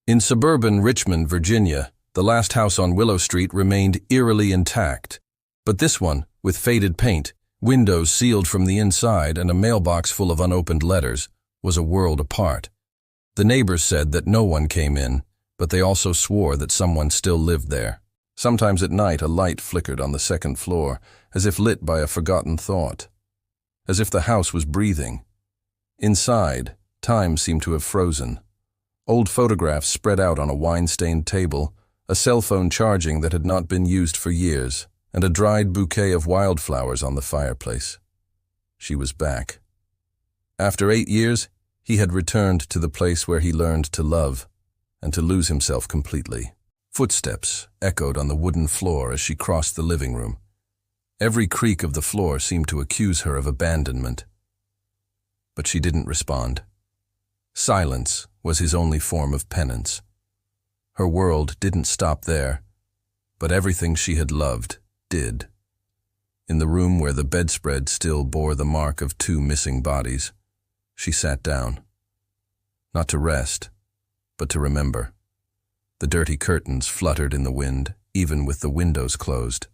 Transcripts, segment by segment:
In suburban Richmond, Virginia, the last house on Willow Street remained eerily intact. But this one, with faded paint, windows sealed from the inside, and a mailbox full of unopened letters, was a world apart. The neighbors said that no one came in, but they also swore that someone still lived there. Sometimes at night a light flickered on the second floor, as if lit by a forgotten thought. As if the house was breathing. Inside, time seemed to have frozen. Old photographs spread out on a wine-stained table, a cell phone charging that had not been used for years, and a dried bouquet of wildflowers on the fireplace. She was back. After 8 years, he had returned to the place where he learned to love, and to lose himself completely. Footsteps echoed on the wooden floor as she crossed the living room. Every creak of the floor seemed to accuse her of abandonment. But she didn't respond. Silence was his only form of penance. Her world didn't stop there, but everything she had loved did. In the room where the bedspread still bore the mark of 2 missing bodies, she sat down. Not to rest, but to remember. The dirty curtains fluttered in the wind, even with the windows closed.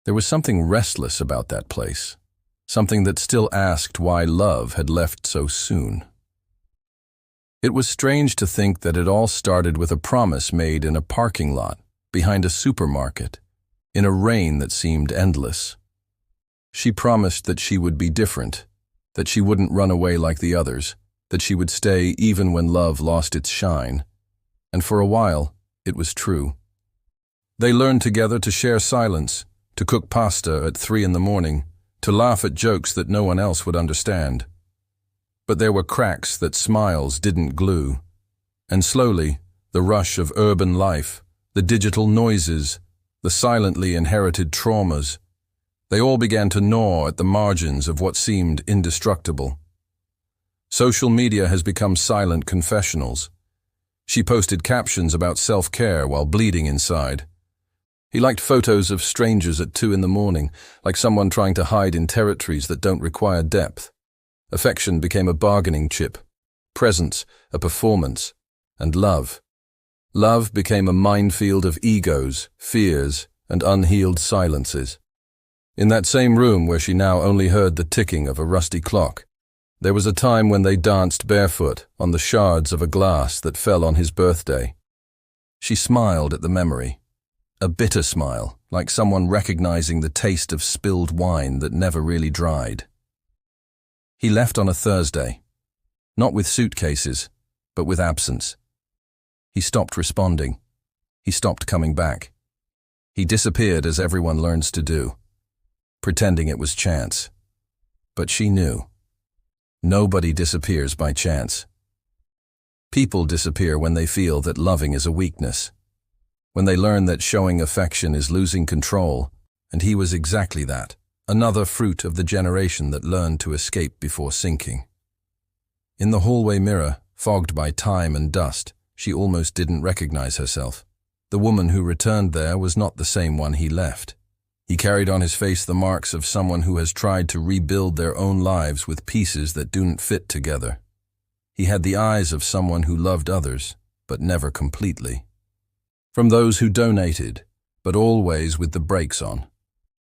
There was something restless about that place, something that still asked why love had left so soon. It was strange to think that it all started with a promise made in a parking lot, behind a supermarket, in a rain that seemed endless. She promised that she would be different, that she wouldn't run away like the others, that she would stay even when love lost its shine. And for a while, it was true. They learned together to share silence, to cook pasta at 3 in the morning, to laugh at jokes that no one else would understand. But there were cracks that smiles didn't glue. And slowly, the rush of urban life, the digital noises, the silently inherited traumas, they all began to gnaw at the margins of what seemed indestructible. Social media has become silent confessionals. She posted captions about self-care while bleeding inside. He liked photos of strangers at 2 in the morning, like someone trying to hide in territories that don't require depth. Affection became a bargaining chip, presence a performance, and love. Love became a minefield of egos, fears, and unhealed silences. In that same room where she now only heard the ticking of a rusty clock, there was a time when they danced barefoot on the shards of a glass that fell on his birthday. She smiled at the memory, a bitter smile, like someone recognizing the taste of spilled wine that never really dried. He left on a Thursday, not with suitcases, but with absence. He stopped responding. He stopped coming back. He disappeared as everyone learns to do, pretending it was chance. But she knew. Nobody disappears by chance. People disappear when they feel that loving is a weakness, when they learn that showing affection is losing control, and he was exactly that. Another fruit of the generation that learned to escape before sinking. In the hallway mirror, fogged by time and dust, she almost didn't recognize herself. The woman who returned there was not the same one he left. He carried on his face the marks of someone who has tried to rebuild their own lives with pieces that didn't fit together. He had the eyes of someone who loved others, but never completely. From those who donated, but always with the brakes on.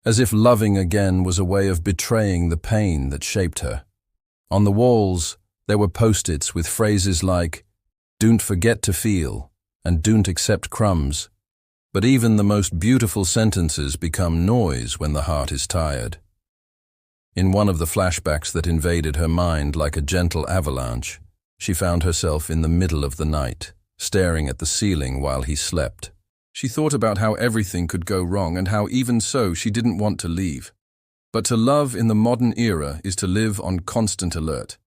As if loving again was a way of betraying the pain that shaped her. On the walls, there were post-its with phrases like, "Don't forget to feel," and "Don't accept crumbs." But even the most beautiful sentences become noise when the heart is tired. In one of the flashbacks that invaded her mind like a gentle avalanche, she found herself in the middle of the night, staring at the ceiling while he slept. She thought about how everything could go wrong and how even so she didn't want to leave. But to love in the modern era is to live on constant alert.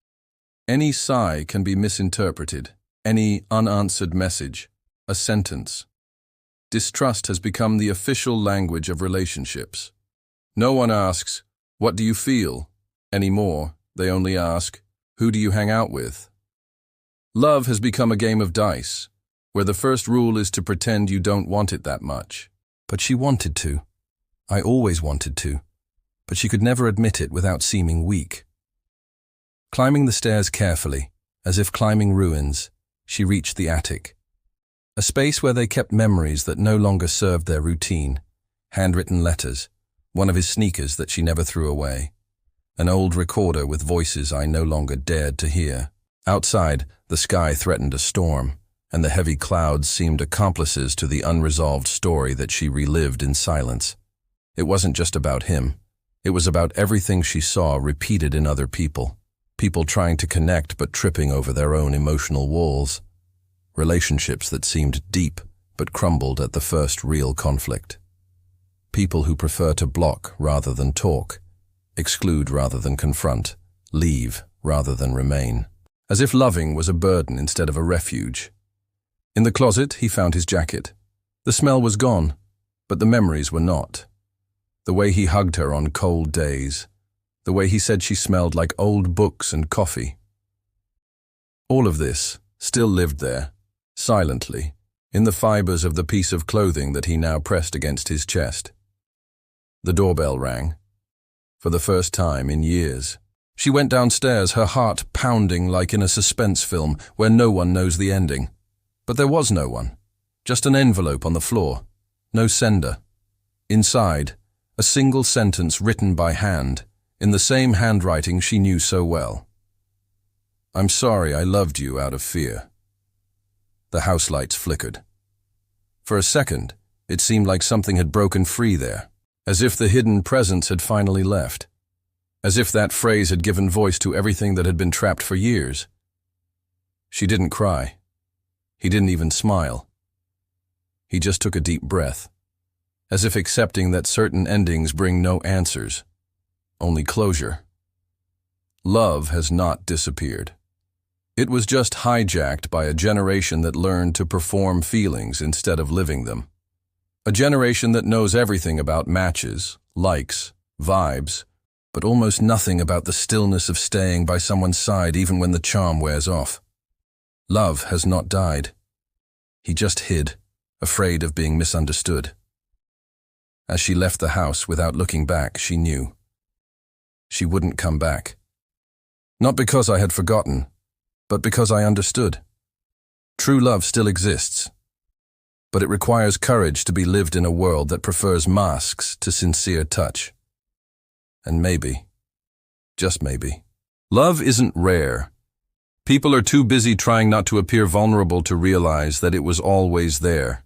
Any sigh can be misinterpreted, any unanswered message, a sentence. Distrust has become the official language of relationships. No one asks, "What do you feel?" anymore. They only ask, "Who do you hang out with?" Love has become a game of dice, where the first rule is to pretend you don't want it that much. But she wanted to. I always wanted to. But she could never admit it without seeming weak. Climbing the stairs carefully, as if climbing ruins, she reached the attic, A space where they kept memories that no longer served their routine. Handwritten letters, one of his sneakers that she never threw away. An old recorder with voices I no longer dared to hear. Outside, the sky threatened a storm, and the heavy clouds seemed accomplices to the unresolved story that she relived in silence. It wasn't just about him. It was about everything she saw repeated in other people. People trying to connect but tripping over their own emotional walls. Relationships that seemed deep but crumbled at the first real conflict. People who prefer to block rather than talk, exclude rather than confront, leave rather than remain. As if loving was a burden instead of a refuge. In the closet, he found his jacket. The smell was gone, but the memories were not. The way he hugged her on cold days. The way he said she smelled like old books and coffee. All of this still lived there, silently, in the fibers of the piece of clothing that he now pressed against his chest. The doorbell rang. For the first time in years. She went downstairs, her heart pounding like in a suspense film where no one knows the ending. But there was no one. Just an envelope on the floor. No sender. Inside, a single sentence written by hand, in the same handwriting she knew so well. "I'm sorry I loved you out of fear." The house lights flickered. For a second, it seemed like something had broken free there, as if the hidden presence had finally left. As if that phrase had given voice to everything that had been trapped for years. She didn't cry. He didn't even smile. He just took a deep breath, as if accepting that certain endings bring no answers, only closure. Love has not disappeared. It was just hijacked by a generation that learned to perform feelings instead of living them. A generation that knows everything about matches, likes, vibes, but almost nothing about the stillness of staying by someone's side even when the charm wears off. Love has not died. He just hid, afraid of being misunderstood. As she left the house without looking back, she knew. She wouldn't come back. Not because I had forgotten, but because I understood. True love still exists, but it requires courage to be lived in a world that prefers masks to sincere touch. And maybe, just maybe, love isn't rare. People are too busy trying not to appear vulnerable to realize that it was always there,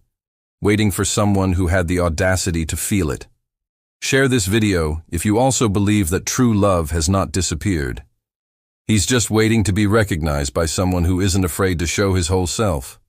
waiting for someone who had the audacity to feel it. Share this video if you also believe that true love has not disappeared. He's just waiting to be recognized by someone who isn't afraid to show his whole self.